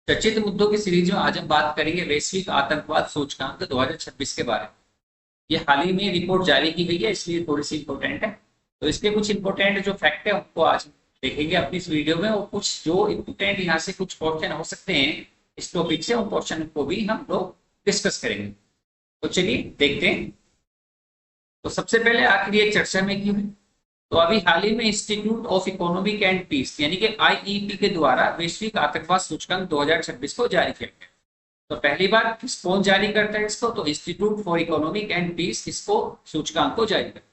चर्चित मुद्दों की सीरीज में आज हम बात करेंगे वैश्विक आतंकवाद सूचकांक 2026 के बारे में। ये हाल ही में रिपोर्ट जारी की गई है, इसलिए थोड़ी सी इंपॉर्टेंट है। तो इसके कुछ इंपॉर्टेंट जो फैक्ट है उनको आज देखेंगे अपनी इस वीडियो में, और कुछ जो इंपॉर्टेंट यहाँ से कुछ क्वेश्चन हो सकते हैं इस टॉपिक से, उन क्वेश्चन को भी हम लोग डिस्कस करेंगे। तो चलिए देखते हैं। तो सबसे पहले आखिर ये चर्चा में क्यों है, तो अभी हाल ही में institute of economic and peace यानी कि आईईपी के द्वारा वैश्विक आतंकवाद सूचकांक 2026 को जारी किया गया। तो पहली बार कौन जारी करता है इसको, तो institute for economic and peace इसको सूचकांक को जारी करता है।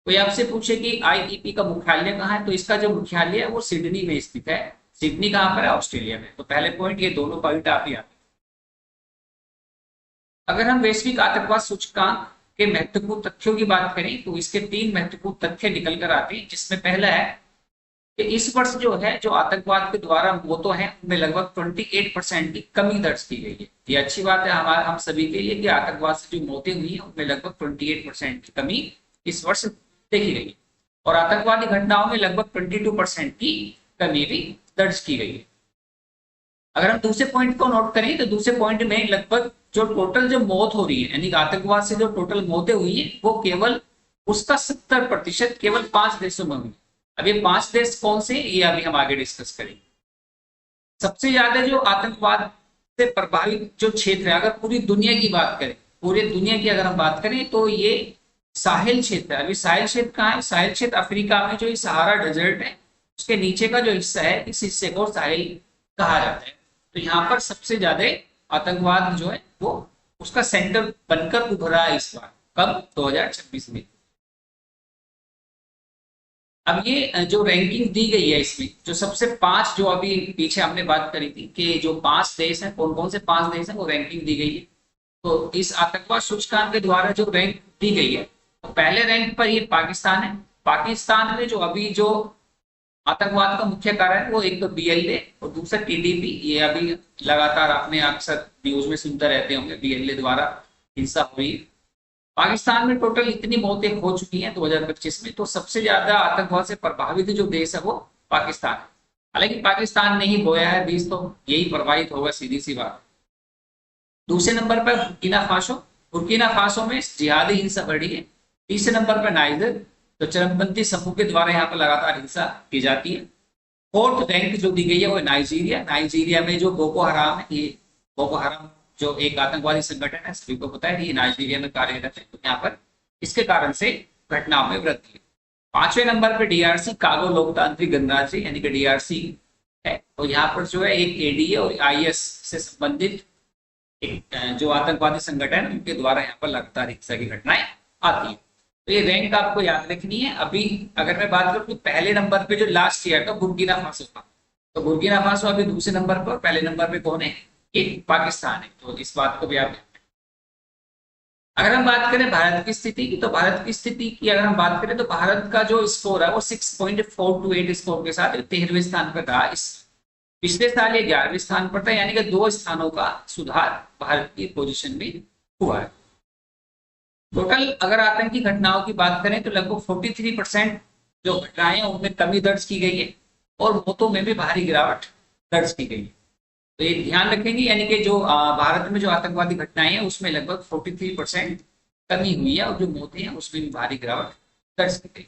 कोई आपसे पूछे कि आईईपी का मुख्यालय कहाँ है, तो इसका जो मुख्यालय है वो सिडनी में स्थित है। सिडनी कहाँ पर है? ऑस्ट्रेलिया में। तो पहले पॉइंट, ये दोनों पॉइंट आप याद। अगर हम वैश्विक आतंकवाद सूचकांक के महत्वपूर्ण तथ्यों की बात करें तो इसके तीन महत्वपूर्ण तथ्य निकल कर आते हैं, जिसमें पहला है कि इस वर्ष जो है जो आतंकवाद के द्वारा मौतें हैं उनमें लगभग 28% की कमी दर्ज की गई है। ये अच्छी बात है हमारे हम सभी के लिए कि आतंकवाद से जो मौतें हुई हैं उनमें लगभग 28% की कमी इस वर्ष देखी गई है, और आतंकवादी घटनाओं में लगभग 22% की कमी भी दर्ज की गई है। अगर हम दूसरे पॉइंट को नोट करें तो दूसरे पॉइंट में लगभग जो टोटल जो मौत हो रही है यानी आतंकवाद से जो टोटल मौतें हुई है वो केवल उसका 70% केवल 5 देशों में हुई। अब ये 5 देश कौन से, ये अभी हम आगे डिस्कस करेंगे। सबसे ज्यादा जो आतंकवाद से प्रभावित जो क्षेत्र है, अगर पूरी दुनिया की बात करें, पूरी दुनिया की अगर हम बात करें तो ये साहिल क्षेत्र है। अभी साहिल क्षेत्र कहाँ है? साहिल क्षेत्र अफ्रीका में जो सहारा डेजर्ट है उसके नीचे का जो हिस्सा है, इस हिस्से को साहिल कहा जाता है। तो यहाँ पर सबसे ज्यादा आतंकवाद जो है वो उसका सेंटर बनकर उभरा है इस बार। कब? 2026 में। अब ये जो रैंकिंग दी गई है इसमें जो सबसे 5, जो अभी पीछे हमने बात करी थी कि जो 5 देश हैं, कौन कौन से 5 देश हैं, वो रैंकिंग दी गई है। तो इस आतंकवाद सूचकांक के द्वारा जो रैंक दी गई है, तो पहले रैंक पर ये पाकिस्तान है। पाकिस्तान में जो अभी जो आतंकवाद का मुख्य कारण है वो एक तो बीएलए और दूसरा टीडीपी। ये अभी लगातार आपने अक्सर न्यूज में सुनते रहते होंगे, बीएलए द्वारा हिंसा हुई। पाकिस्तान में टोटल इतनी मौतें हो चुकी हैं 2025 में, तो सबसे ज्यादा आतंकवाद से प्रभावित जो देश है वो पाकिस्तान है। हालांकि पाकिस्तान ने ही बोया है बीज, तो यही प्रभावित होगा, सीधी सी बात। दूसरे नंबर पर बुर्किना फासो। बुर्किना फासो में जिहादी हिंसा बढ़ी है। तीसरे नंबर पर नाइजर, तो चरमपंथी समूह के द्वारा यहाँ पर लगातार हिंसा की जाती है। फोर्थ रैंक जो दी गई है वो नाइजीरिया। नाइजीरिया में जो बोको हराम है, ये बोको हराम जो एक आतंकवादी संगठन है, सभी को पता है, ये नाइजीरिया में कार्यरत है। तो यहाँ पर इसके कारण से घटनाओं में वृद्धि है। पांचवें नंबर पर डीआरसी, कांगो लोकतांत्रिक गणराज्य यानी कि डीआरसी है। तो यहाँ पर जो है एक एडीए और आईएस से संबंधित एक जो आतंकवादी संगठन है उनके द्वारा यहाँ पर लगातार हिंसा की घटनाएं आती है। तो ये रैंक आपको याद रखनी है। अभी अगर मैं बात करूं तो पहले नंबर पे जो लास्ट ईयर था बुर्किना फासो था, तो बुर्किना फासो अभी दूसरे नंबर पर, पहले नंबर पे कौन है? ये पाकिस्तान है। तो इस बात को भी आप, अगर हम बात करें भारत की स्थिति की, तो भारत की स्थिति की अगर हम बात करें तो भारत का जो स्कोर है वो 6.428 स्कोर के साथ 13वें स्थान पर रहा। इस पिछले साल ये 11वें स्थान पर था, यानी कि 2 स्थानों का सुधार भारत की पोजीशन में हुआ है। टोटल अगर आतंकी घटनाओं की बात करें तो लगभग 43% जो घटनाएं हैं उनमें कमी दर्ज की गई है, और मौतों में भी भारी गिरावट दर्ज की गई है। तो ये ध्यान रखेंगे, यानी कि जो भारत में जो आतंकवादी घटनाएं हैं उसमें लगभग 43% कमी हुई है, और जो मौतें हैं उसमें भी भारी गिरावट दर्ज की गई।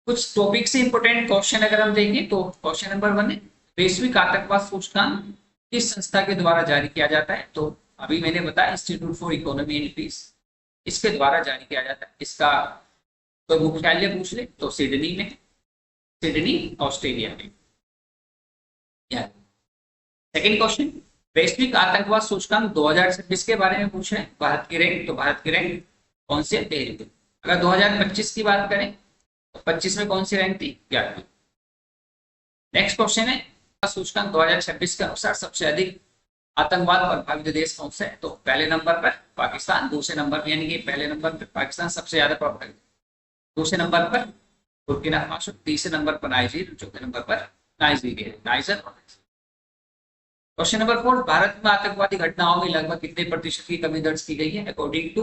कुछ टॉपिक से इंपोर्टेंट क्वेश्चन अगर हम देखें तो क्वेश्चन नंबर 1 है, वैश्विक आतंकवाद सूचकांक किस संस्था के द्वारा जारी किया जाता है? तो अभी मैंने बताया institute for economy and peace, इसके द्वारा जारी किया जाता है। इसका कोई मुख्यालय पूछ ले तो सिडनी में, सिडनी ऑस्ट्रेलिया में। सेकंड क्वेश्चन, वैश्विक आतंकवाद सूचकांक 2026 के बारे में पूछ रहे हैं। भारत की रैंक, तो भारत की रैंक कौन सी है? 13वीं। अगर 2025 की बात करें तो 25 में कौन सी रैंक थी? 11वीं। नेक्स्ट क्वेश्चन है, सूचकांक 2026 के अनुसार सबसे अधिक आतंकवाद प्रभावित देश कौन से है? तो पहले नंबर पर पाकिस्तान, दूसरे नंबर पर, यानी कि पहले नंबर पर पाकिस्तान सबसे ज्यादा प्रभावित, दूसरे नंबर पर बुर्किना फासो, तीसरे नंबर पर नाइजीरिया, चौथे नंबर पर Nigeria, niger. Question number 4, Bharat में आतंकवादी घटनाओं में लगभग कितने प्रतिशत की कमी दर्ज की गई है अकॉर्डिंग टू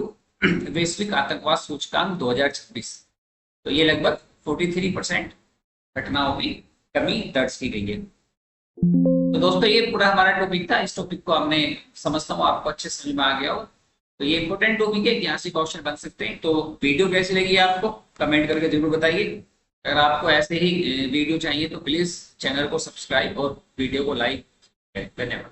वैश्विक आतंकवाद सूचकांक 2026? तो ये लगभग 43% घटनाओं में कमी दर्ज की गई है। तो दोस्तों ये पूरा हमारा टॉपिक था। इस टॉपिक को हमने, समझता हूँ आपको अच्छे समझ में आ गया हो। तो ये इंपॉर्टेंट टॉपिक है, यहाँ से क्वेश्चन बन सकते हैं। तो वीडियो कैसी लगी आपको कमेंट करके जरूर बताइए। अगर आपको ऐसे ही वीडियो चाहिए तो प्लीज चैनल को सब्सक्राइब और वीडियो को लाइक। धन्यवाद।